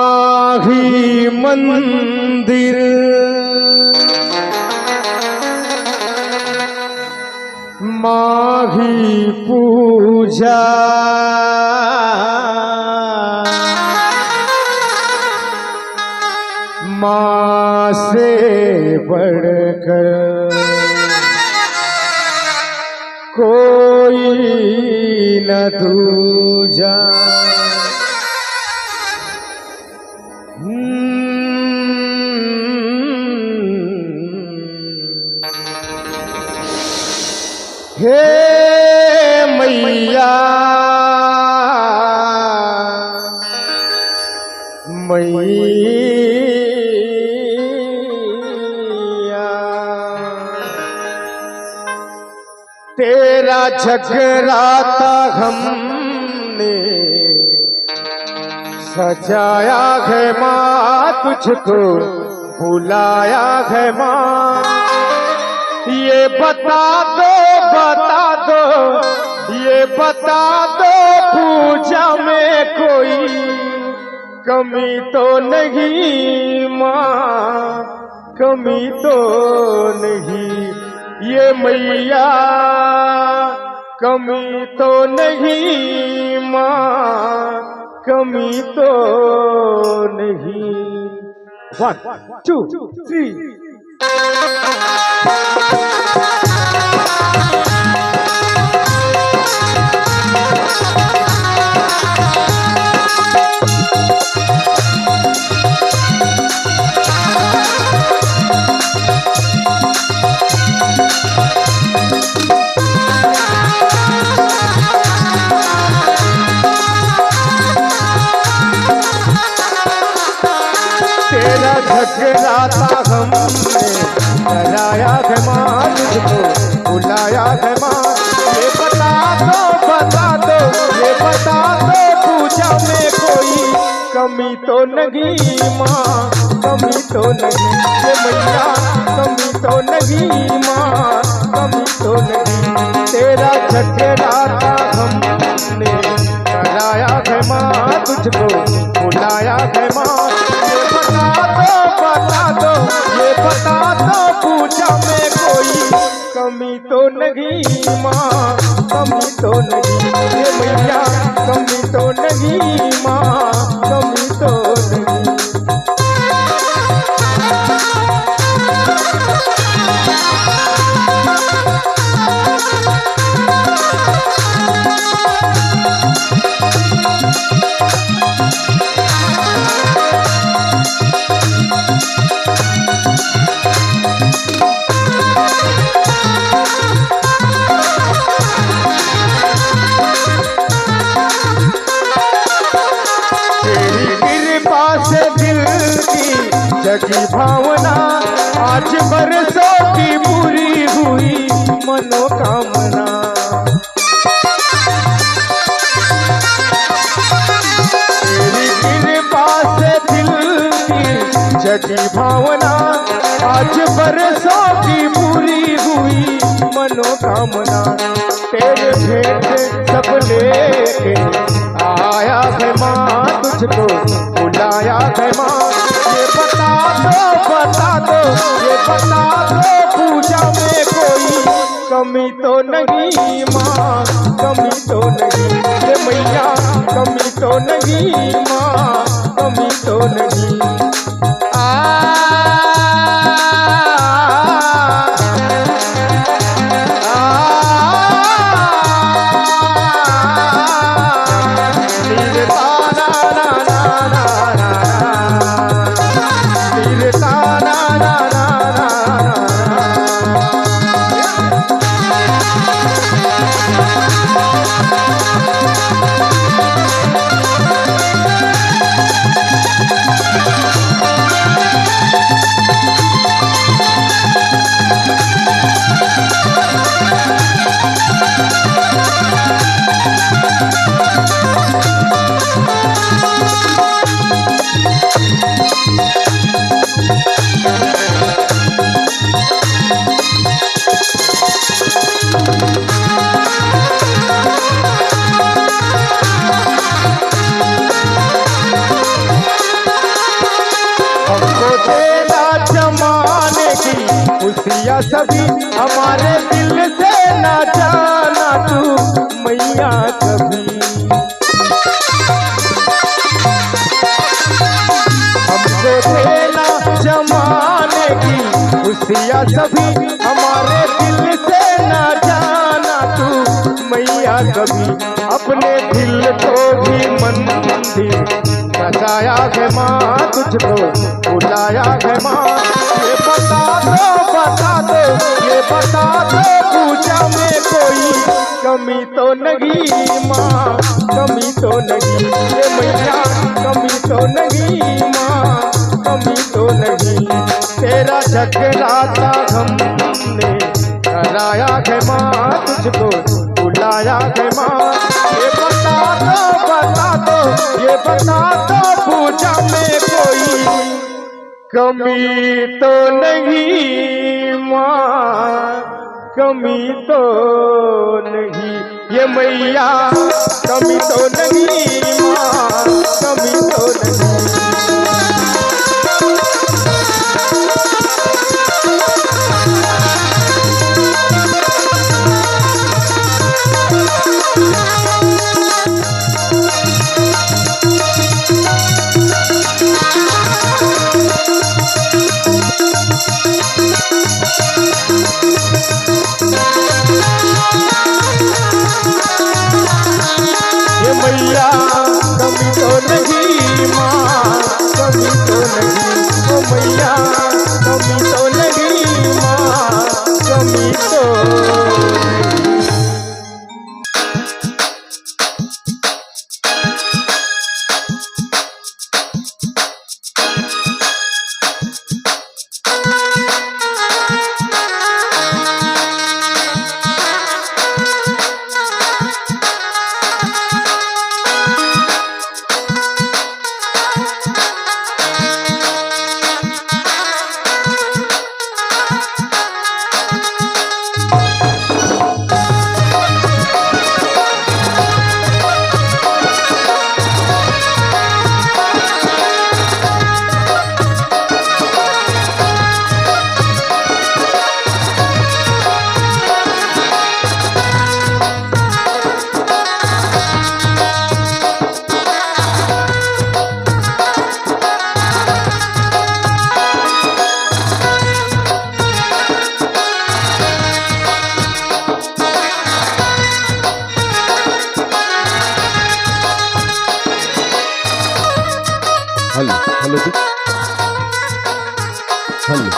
माही मंदिर माही पूजा माँ से बढ़कर कोई न दूजा। हे मैया मैया तेरा जगराता हमने सजाया है माँ, तुझको बुलाया है माँ। ये बता दो ये बता दो पूजा में कोई कमी तो नहीं माँ, कमी तो नहीं। ये मैया कमी तो नहीं माँ, कमी तो नहीं। 1 2 3 तेरा जगराता हमने कराया है माँ, तुझको बुलाया है माँ। ये बता दो ये बता दो पूजा में कोई कमी तो नहीं माँ, कमी तो नहीं। ये मैया कमी तो नहीं माँ, कमी तो नहीं। तेरा जगराता हमने कराया है माँ, तुझको बुलाया है माँ। ये बता दो पूजा में कोई कमी तो नहीं माँ, कमी तो नहीं। ये मैया कमी तो नहीं माँ, कमी तो नहीं। जगी भावना आज बरसों की पूरी हुई मनोकामना। तेरी कृपा से दिल की जगी भावना आज बरसों की पूरी हुई मनोकामना। तेरे भेंट सब लेके आया है माँ, तुझको बुलाया है माँ। ये बता दो ये बता दो पूजा में कोई कमी तो नहीं माँ, कमी तो नहीं। ये मैया कमी तो नहीं माँ, कमी तो नहीं। खुशियाँ सभी हमारे दिल से ना जाना तू मैया कभी। हमको देना जमाने की खुशियाँ सभी हमारे दिल से ना जाना तू मैया कभी। अपने दिल को भी मंदिर सजाया है माँ, तुझको बुलाया है माँ। ये बता दो, ये बता दो पूजा में कोई कमी तो नहीं माँ, कमी तो नहीं। ये मैया कमी तो नहीं माँ, कमी तो नहीं। तेरा जगराता हमने कराया है माँ, तुझको बुलाया है माँ। ये बता दो, ये बता दो पूजा में कोई कमी तो नहीं माँ, कमी तो नहीं। ये मैया कमी तो नहीं माँ, कमी तो नहीं। मैया कमी तो नहीं माँ, कमी तो नहीं। ओ मैया कमी तो नहीं माँ, कमी तो नहीं। हेलो हेलो जी, हेलो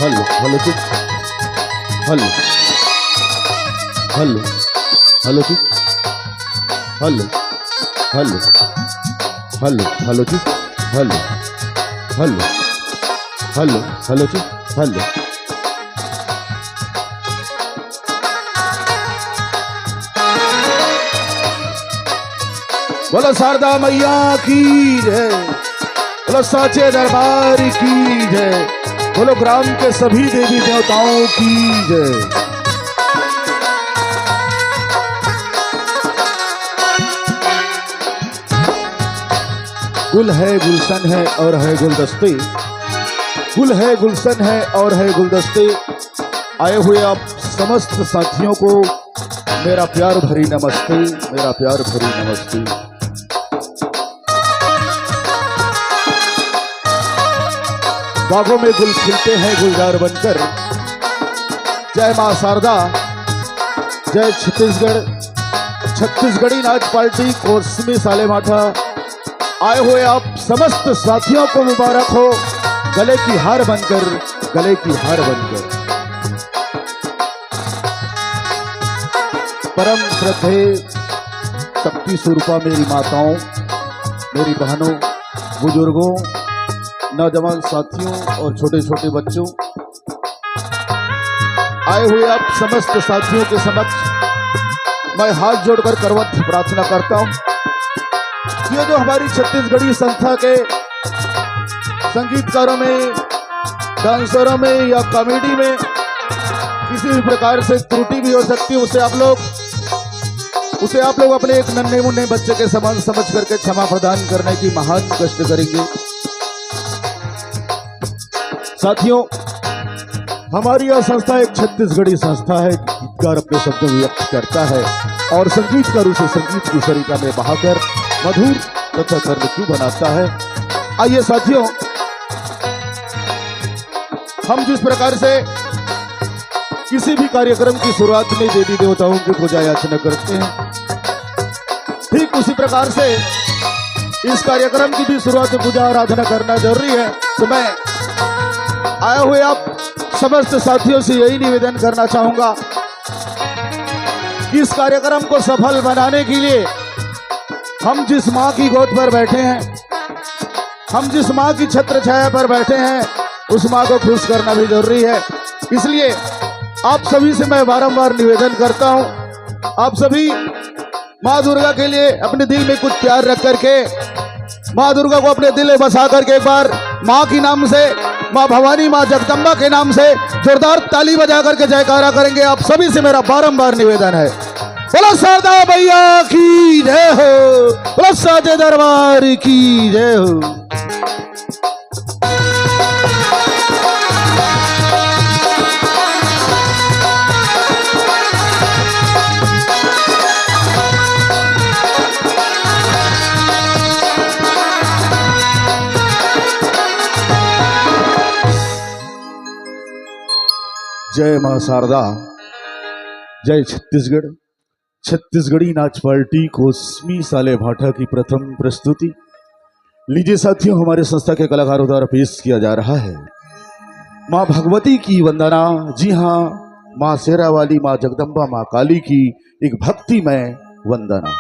हेलो हेलो जी, हेलो हेलो हेलो जी, हेलो हेलो हेलो हेलो जी, हेलो हेलो हेलो हेलो जी, हेलो। बोलो शारदा मैया की जय, बोलो साचे दरबार की जय, बोलो ग्राम के सभी देवी देवताओं की जय। गुल है गुलशन है और है गुलदस्ते, गुल है गुलशन है और है गुलदस्ते। आए हुए आप समस्त साथियों को मेरा प्यार भरी नमस्ते, मेरा प्यार भरी नमस्ते। बागों में गुल खिलते हैं गुलजार बनकर। जय मां शारदा, जय छत्तीसगढ़, छत्तीसगढ़ी नाच पार्टी कोसमी सालेमाठा। आए हुए आप समस्त साथियों को मुबारक हो, गले की हार बनकर, गले की हार बनकर। परम श्रद्धेय शक्ति स्वरूपा मेरी माताओं, मेरी बहनों, बुजुर्गों, नौजवान साथियों और छोटे छोटे बच्चों, आए हुए आप समस्त साथियों के समक्ष मैं हाथ जोड़कर करवत प्रार्थना करता हूं। ये जो हमारी छत्तीसगढ़ी संस्था के संगीतकारों में, डांसरों में या कॉमेडी में किसी भी प्रकार से त्रुटि भी हो सकती है, उसे आप लोग अपने एक नन्हे मुन्ने बच्चे के समान समझ करके क्षमा प्रदान करने की महान कष्ट करेंगे। साथियों, हमारी यह संस्था एक छत्तीसगढ़ी संस्था है। गीतकार अपने शब्दों में व्यक्त करता है और संगीतकार उसे संगीत की सरिता में बहाकर मधुर तथा कर्णप्रिय बनाता है। आइए साथियों, हम जिस प्रकार से किसी भी कार्यक्रम की शुरुआत में देवी देवताओं की पूजा याचना करते हैं, ठीक उसी प्रकार से इस कार्यक्रम की भी शुरुआत में पूजा आराधना करना जरूरी है। तो मैं आए हुए आप समस्त साथियों से यही निवेदन करना चाहूंगा कि इस कार्यक्रम को सफल बनाने के लिए हम जिस मां की गोद पर बैठे हैं, हम जिस मां की छत्र छाया पर बैठे हैं, उस मां को खुश करना भी जरूरी है। इसलिए आप सभी से मैं बारंबार निवेदन करता हूं, आप सभी मां दुर्गा के लिए अपने दिल में कुछ प्यार रख करके मां दुर्गा को अपने दिल में बसा करके एक बार मां के नाम से, मां भवानी, मां जगदम्बा के नाम से जोरदार ताली बजा करके जयकारा करेंगे। आप सभी से मेरा बारंबार निवेदन है, बोलो शारदा भैया की जय हो, बोलो साचे दरबार की जय हो। जय मां शारदा, जय छत्तीसगढ़। छत्तीसगढ़ी नाच पार्टी कोसमी साले भाटा की प्रथम प्रस्तुति लीजिए साथियों, हमारे संस्था के कलाकारों द्वारा पेश किया जा रहा है मां भगवती की वंदना। जी हाँ, मां शेरा वाली, मां जगदम्बा, मां काली की एक भक्तिमय वंदना।